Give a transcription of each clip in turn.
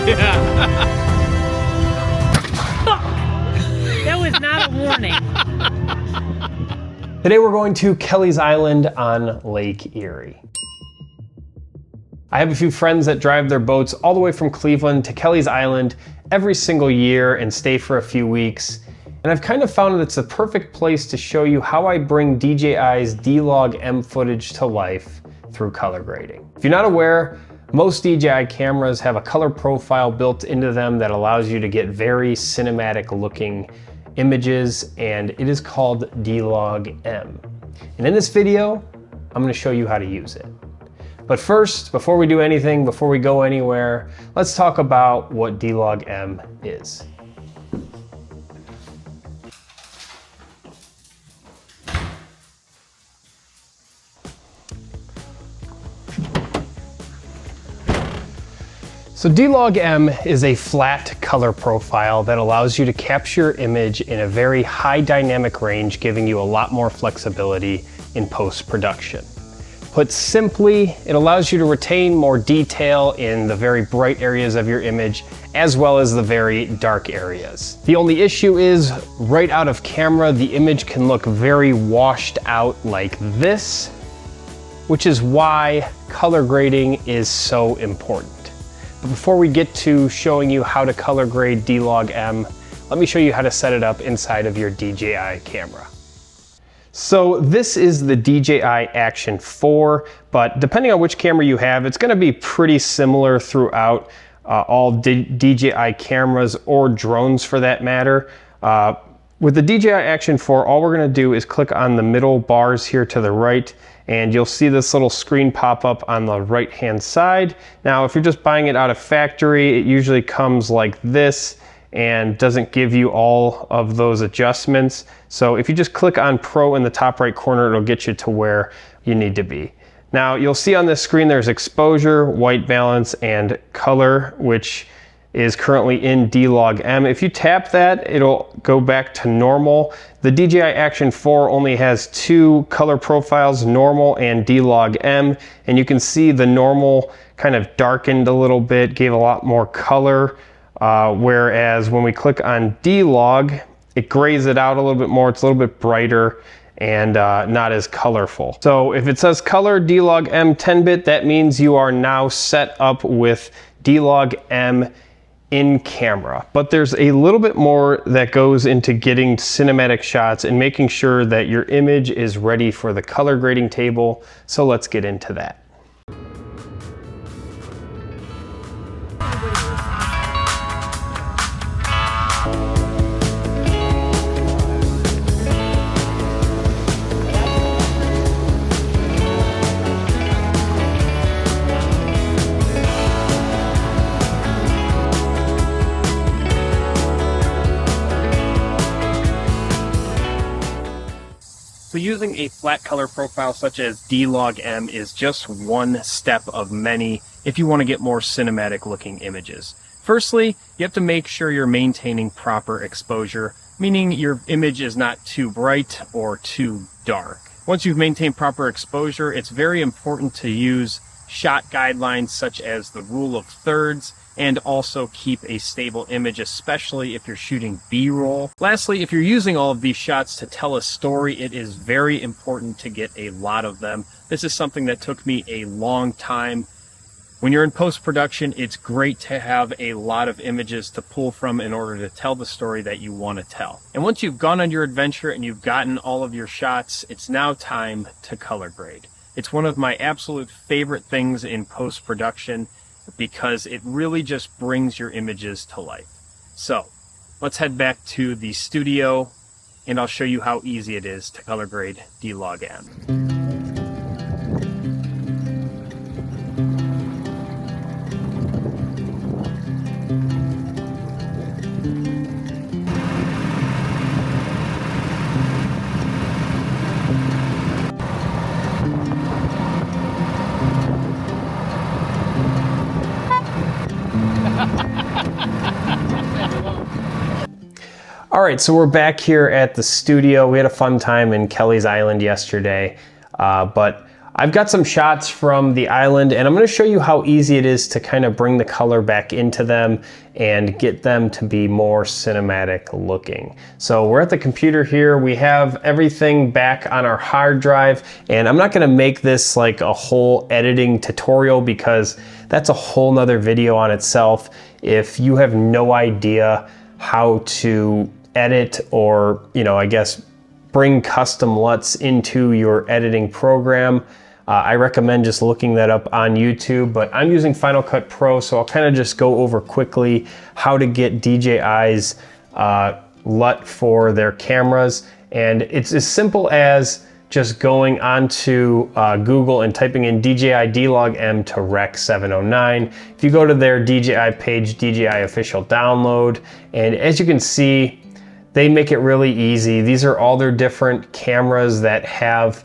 That was not a warning. Today we're going to Kelly's Island on Lake Erie. I have a few friends that drive their boats all the way from Cleveland to Kelly's Island every single year and stay for a few weeks. And I've kind of found that it's the perfect place to show you how I bring DJI's D-Log M footage to life through color grading. If you're not aware, most DJI cameras have a color profile built into them that allows you to get very cinematic looking images, and it is called D-Log M. And in this video, I'm going to show you how to use it. But first, before we do anything, before we go anywhere, let's talk about what D-Log M is. So D-Log M is a flat color profile that allows you to capture your image in a very high dynamic range, giving you a lot more flexibility in post-production. Put simply, it allows you to retain more detail in the very bright areas of your image, as well as the very dark areas. The only issue is, right out of camera, the image can look very washed out like this, which is why color grading is so important. But before we get to showing you how to color grade D-Log M, let me show you how to set it up inside of your DJI camera. So this is the DJI Action 4, but depending on which camera you have, it's gonna be pretty similar throughout all DJI cameras or drones for that matter. With the DJI Action 4, all we're gonna do is click on the middle bars here to the right, and you'll see this little screen pop up on the right hand side. Now, if you're just buying it out of factory, it usually comes like this and doesn't give you all of those adjustments. So if you just click on Pro in the top right corner, it'll get you to where you need to be. Now, you'll see on this screen there's exposure, white balance, and color, which is currently in D-Log M. If you tap that, it'll go back to normal. The DJI Action 4 only has two color profiles, normal and D-Log M, and you can see the normal kind of darkened a little bit, gave a lot more color, whereas when we click on D-Log, it grays it out a little bit more, it's a little bit brighter and not as colorful. So if it says color D-Log M 10-bit, that means you are now set up with D-Log M in camera. But there's a little bit more that goes into getting cinematic shots and making sure that your image is ready for the color grading table. So let's get into that. So using a flat color profile such as D-Log M is just one step of many if you want to get more cinematic looking images. Firstly, you have to make sure you're maintaining proper exposure, meaning your image is not too bright or too dark. Once you've maintained proper exposure, it's very important to use shot guidelines such as the rule of thirds, and also keep a stable image, especially if you're shooting B-roll. Lastly, if you're using all of these shots to tell a story, it is very important to get a lot of them. This is something that took me a long time. When you're in post-production, it's great to have a lot of images to pull from in order to tell the story that you want to tell. And once you've gone on your adventure and you've gotten all of your shots, it's now time to color grade. It's one of my absolute favorite things in post-production, because it really just brings your images to life. So let's head back to the studio and I'll show you how easy it is to color grade D-Log M. All right, so we're back here at the studio. We had a fun time in Kelly's Island yesterday, but I've got some shots from the island, and I'm going to show you how easy it is to kind of bring the color back into them and get them to be more cinematic looking. So we're at the computer here. We have everything back on our hard drive, and I'm not going to make this like a whole editing tutorial because that's a whole nother video on itself. If you have no idea how to edit or, I guess, bring custom LUTs into your editing program, I recommend just looking that up on YouTube, but I'm using Final Cut Pro, so I'll kind of just go over quickly how to get DJI's LUT for their cameras. And it's as simple as just going onto Google and typing in DJI D-Log-M to Rec 709. If you go to their DJI page, DJI official download, and as you can see, they make it really easy. These are all their different cameras that have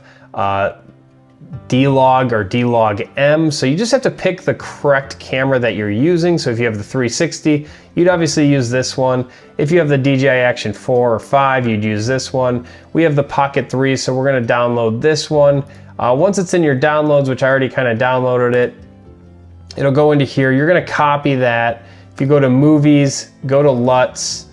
D-Log or D-Log-M. So you just have to pick the correct camera that you're using. So if you have the 360, you'd obviously use this one. If you have the DJI Action 4 or 5, you'd use this one. We have the Pocket 3, so we're gonna download this one. Once it's in your downloads, which I already kind of downloaded it, it'll go into here. You're gonna copy that. If you go to Movies, go to LUTs,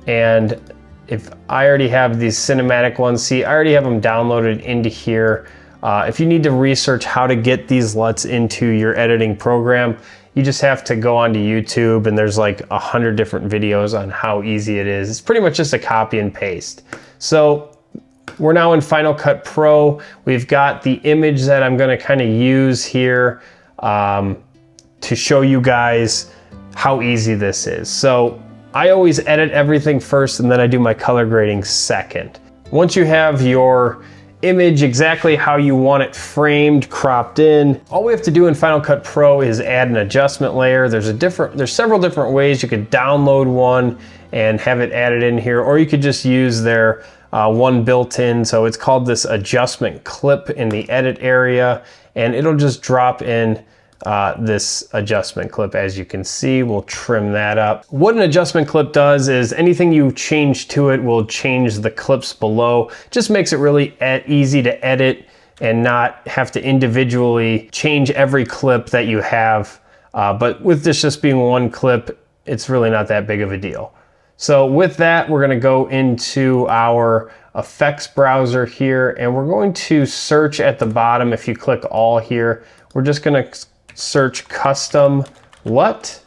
and if I already have these cinematic ones, see, I already have them downloaded into here. If you need to research how to get these LUTs into your editing program, you just have to go onto YouTube, and there's like 100 different videos on how easy it is. It's pretty much just a copy and paste. So we're now in Final Cut Pro. We've got the image that I'm gonna kind of use here to show you guys how easy this is. So I always edit everything first, and then I do my color grading second. Once you have your image exactly how you want it framed, cropped in, all we have to do in Final Cut Pro is add an adjustment layer. There's several different ways. You could download one and have it added in here, or you could just use their one built-in. So it's called this adjustment clip in the edit area, and it'll just drop in this adjustment clip. As you can see, we'll trim that up. What an adjustment clip does is anything you change to it will change the clips below. Just makes it really easy to edit and not have to individually change every clip that you have. But with this just being one clip, it's really not that big of a deal. So with that, we're gonna go into our effects browser here, and we're going to search at the bottom. If you click all here, we're just gonna search custom LUT,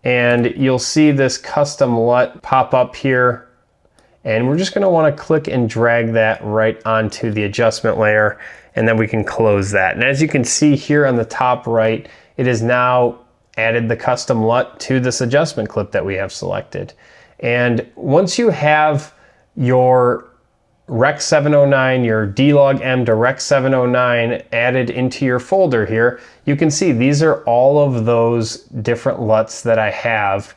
and you'll see this custom LUT pop up here, and we're just going to want to click and drag that right onto the adjustment layer, and then we can close that. And as you can see here on the top right, it has now added the custom LUT to this adjustment clip that we have selected. And once you have your Rec 709, your D-Log-M to Rec 709 added into your folder here, you can see these are all of those different LUTs that I have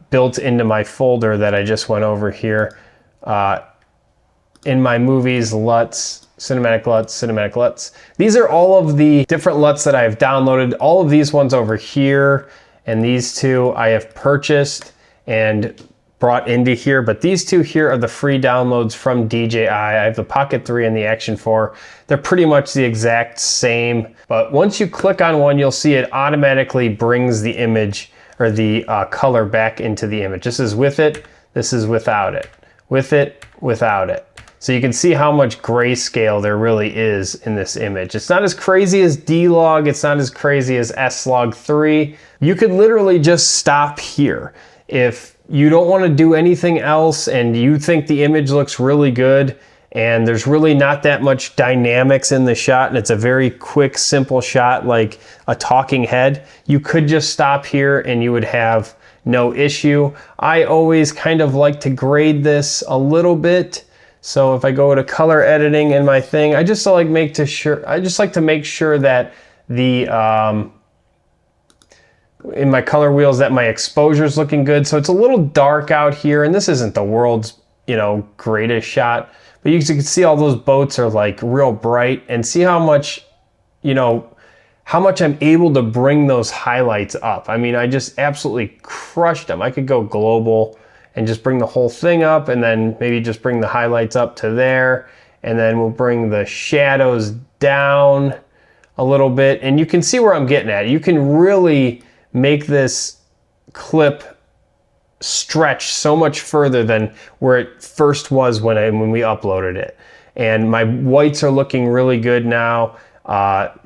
built into my folder that I just went over here. In my movies, LUTs, cinematic LUTs, cinematic LUTs. These are all of the different LUTs that I've downloaded. All of these ones over here, and these two I have purchased and brought into here, but these two here are the free downloads from DJI. I have the Pocket 3 and the Action 4. They're pretty much the exact same, but once you click on one, you'll see it automatically brings the image or the color back into the image. This is with it, this is without it. With it, without it. So you can see how much grayscale there really is in this image. It's not as crazy as D-Log, it's not as crazy as S-Log3. You could literally just stop here. If you don't want to do anything else and you think the image looks really good and there's really not that much dynamics in the shot and it's a very quick, simple shot like a talking head, you could just stop here and you would have no issue. I always kind of like to grade this a little bit. So if I go to color editing in my thing, I just like to make sure that the in my color wheels that my exposure is looking good. So it's a little dark out here, and this isn't the world's, greatest shot, but you can see all those boats are like real bright, and see how much, how much I'm able to bring those highlights up. I mean, I just absolutely crushed them. I could go global and just bring the whole thing up, and then maybe just bring the highlights up to there, and then we'll bring the shadows down a little bit, and you can see where I'm getting at. You can really make this clip stretch so much further than where it first was when we uploaded it. And my whites are looking really good now.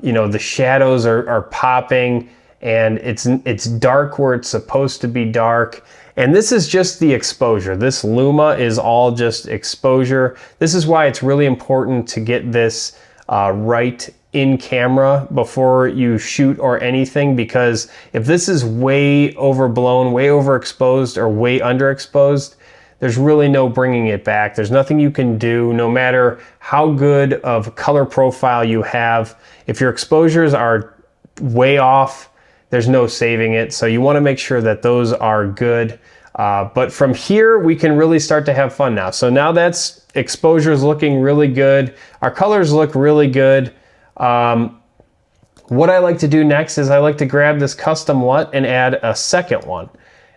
You know, the shadows are popping, and it's dark where it's supposed to be dark. And this is just the exposure. This Luma is all just exposure. This is why it's really important to get this right in camera before you shoot or anything, because if this is way overblown, way overexposed, or way underexposed, there's really no bringing it back. There's nothing you can do, no matter how good of color profile you have. If your exposures are way off, there's no saving it. So you want to make sure that those are good. But from here, we can really start to have fun now. So now that's exposure is looking really good. Our colors look really good. What I like to do next is I like to grab this custom LUT and add a second one.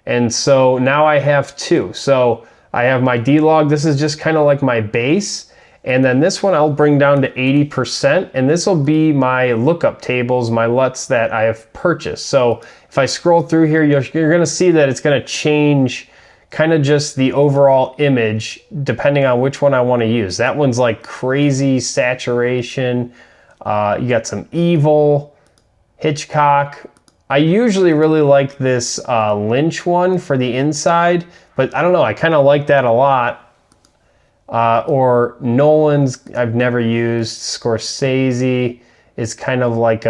And so now I have two. So I have my D-Log. This is just kind of like my base. And then this one I'll bring down to 80%. And this will be my lookup tables, my LUTs that I have purchased. So if I scroll through here, you're going to see that it's going to change kind of just the overall image depending on which one I want to use. That one's like crazy saturation. You got some evil, Hitchcock. I usually really like this Lynch one for the inside, but I don't know, I kind of like that a lot. Or Nolan's I've never used. Scorsese is kind of like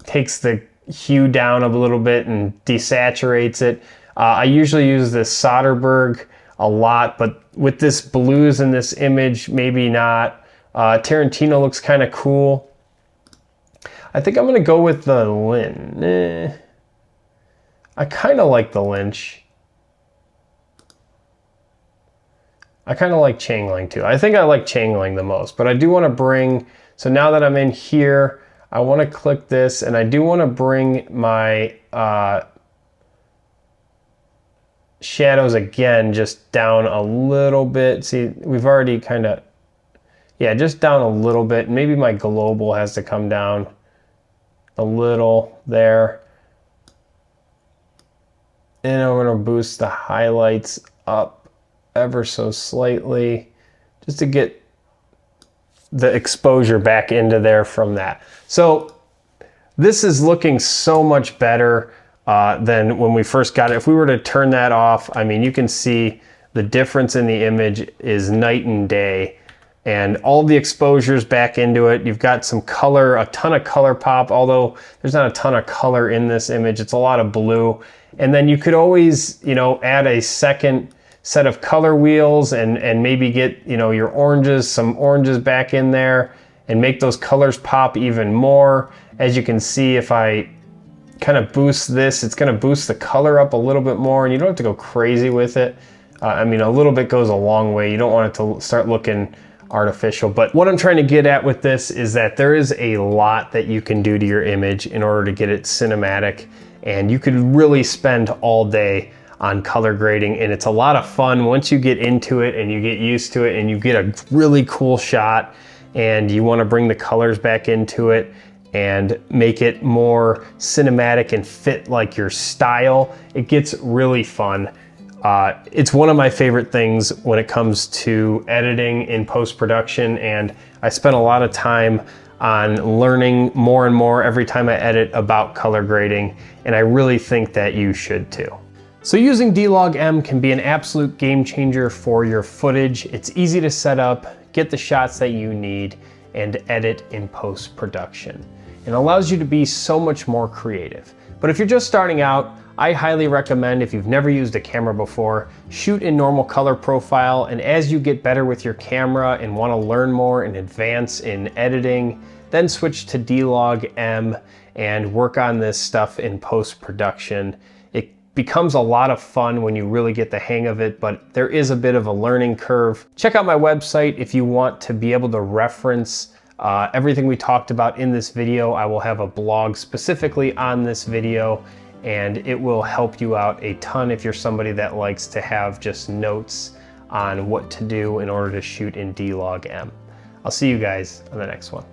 takes the hue down a little bit and desaturates it. I usually use this Soderbergh a lot, but with this blues in this image, maybe not. Tarantino looks kind of cool. I think I'm going to go with the Lynch. I kind of like the Lynch. I kind of like Changling too. I think I like Changling the most, but I do want to bring, so now that I'm in here, I want to click this, and I do want to bring my shadows again, just down a little bit. See, we've already kind of, yeah, just down a little bit. Maybe my global has to come down a little there. And I'm going to boost the highlights up ever so slightly, just to get the exposure back into there from that. So this is looking so much better than when we first got it. If we were to turn that off, I mean, you can see the difference in the image is night and day. And all the exposures back into it. You've got some color, a ton of color pop, although there's not a ton of color in this image. It's a lot of blue. And then you could always, you know, add a second set of color wheels and maybe get, you know, your oranges, some oranges back in there and make those colors pop even more. As you can see, if I kind of boost this, it's going to boost the color up a little bit more, and you don't have to go crazy with it. I mean, a little bit goes a long way. You don't want it to start looking artificial. But what I'm trying to get at with this is that there is a lot that you can do to your image in order to get it cinematic, and you could really spend all day on color grading, and it's a lot of fun once you get into it and you get used to it and you get a really cool shot and you want to bring the colors back into it and make it more cinematic and fit like your style. It gets really fun. It's one of my favorite things when it comes to editing in post-production, and I spend a lot of time on learning more and more every time I edit about color grading, and I really think that you should too. So using D-Log M can be an absolute game changer for your footage. It's easy to set up, get the shots that you need, and edit in post-production. It allows you to be so much more creative. But if you're just starting out, I highly recommend, if you've never used a camera before, shoot in normal color profile, and as you get better with your camera and want to learn more and advance in editing, then switch to D-Log M and work on this stuff in post-production. It becomes a lot of fun when you really get the hang of it, but there is a bit of a learning curve. Check out my website if you want to be able to reference everything we talked about in this video. I will have a blog specifically on this video, and it will help you out a ton if you're somebody that likes to have just notes on what to do in order to shoot in D-Log M. I'll see you guys on the next one.